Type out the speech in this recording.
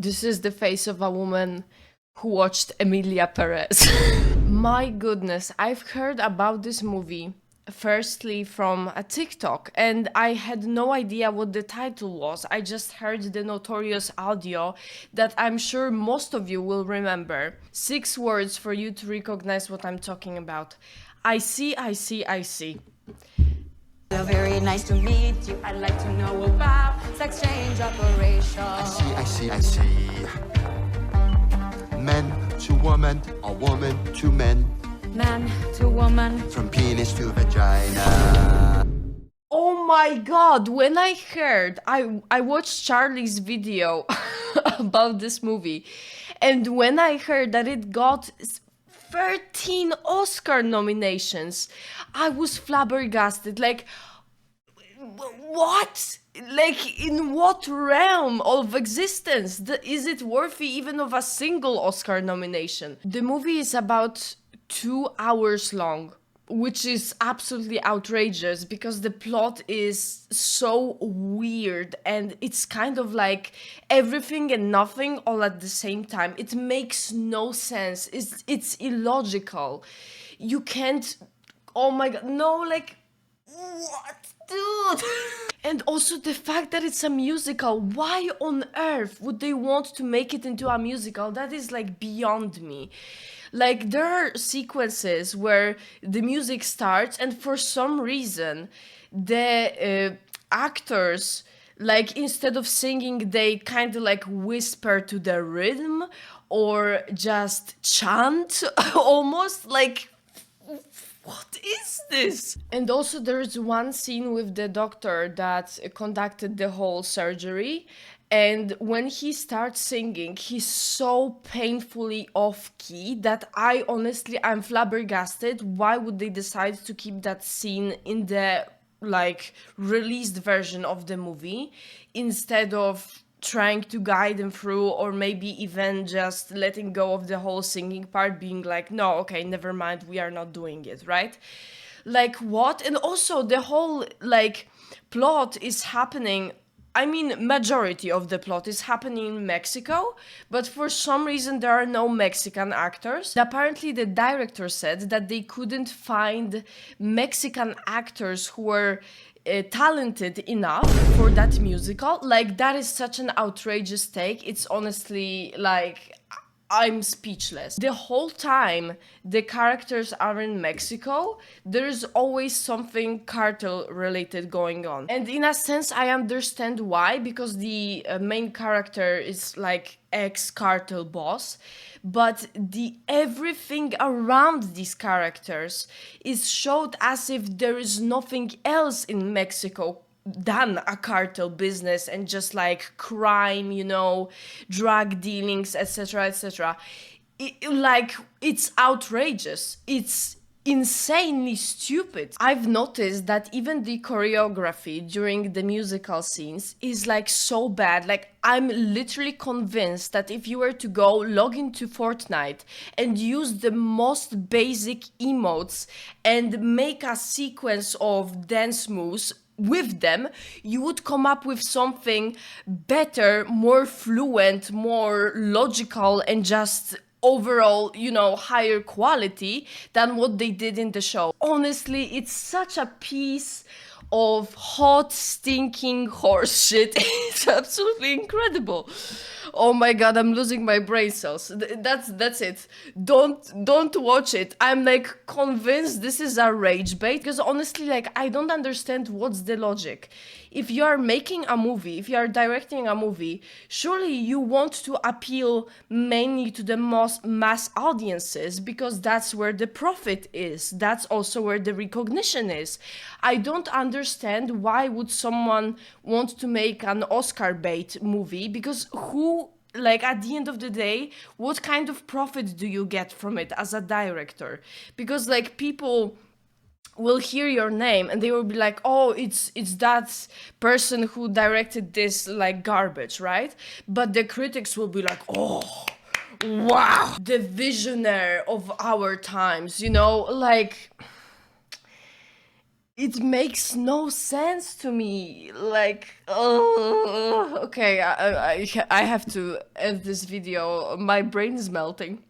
This is the face of a woman who watched Emilia Perez. My goodness, I've heard about this movie firstly from a TikTok, and I had no idea what the title was. I just heard the notorious audio that I'm sure most of you will remember. 6 words for you to recognize what I'm talking about. I see, I see, I see. Very nice to meet you. I'd like to know about sex change operation. I see. Men to woman, or woman to men. Man to woman. From penis to vagina. Oh my god, when I heard, I watched Charlie's video about this movie, and when I heard that it got 13 Oscar nominations, I was flabbergasted. Like, what? Like, in what realm of existence is it worthy even of a single Oscar nomination? The movie is about 2 hours long, which is absolutely outrageous because the plot is so weird and it's kind of like everything and nothing all at the same time. It makes no sense. It's illogical. You can't. Oh my god, no, like, what, dude? And also the fact that it's a musical. Why on earth would they want to make it into a musical? That is like beyond me. Like, there are sequences where the music starts and for some reason the actors, like, instead of singing, they kind of like whisper to the rhythm or just chant almost. Like, what is this? And also there's one scene with the doctor that conducted the whole surgery, and when he starts singing, he's so painfully off key that I'm flabbergasted. Why would they decide to keep that scene in the like released version of the movie instead of trying to guide them through, or maybe even just letting go of the whole singing part, being like, no, okay, never mind, we are not doing it, right? Like, what? And also the whole like plot is happening, I mean, majority of the plot is happening in Mexico, but for some reason there are no Mexican actors. Apparently the director said that they couldn't find Mexican actors who were talented enough for that musical. Like, that is such an outrageous take. It's honestly like, I'm speechless. The whole time the characters are in Mexico, there's always something cartel related going on. And in a sense, I understand why, because the main character is like ex-cartel boss, but the everything around these characters is showed as if there is nothing else in Mexico than a cartel business and just like crime, drug dealings, etc., etc. Like, it's outrageous. It's insanely stupid. I've noticed that even the choreography during the musical scenes is like so bad. Like, I'm literally convinced that if you were to go log into Fortnite and use the most basic emotes and make a sequence of dance moves with them, you would come up with something better, more fluent, more logical, and just overall, higher quality than what they did in the show. Honestly, it's such a piece of hot, stinking horse shit. It's absolutely incredible. Oh my god, I'm losing my brain cells. That's it. Don't watch it. I'm like convinced this is a rage bait, because honestly, like, I don't understand what's the logic. If you are making a movie, if you are directing a movie, surely you want to appeal mainly to the most mass audiences, because that's where the profit is. That's also where the recognition is. I don't understand why would someone want to make an Oscar bait movie, because like, at the end of the day, what kind of profit do you get from it as a director? Because like, people will hear your name and they will be like, oh, it's that person who directed this like garbage, right? But the critics will be like, oh, wow, the visionary of our times, like, It makes no sense to me. Like, okay, I have to end this video. My brain is melting.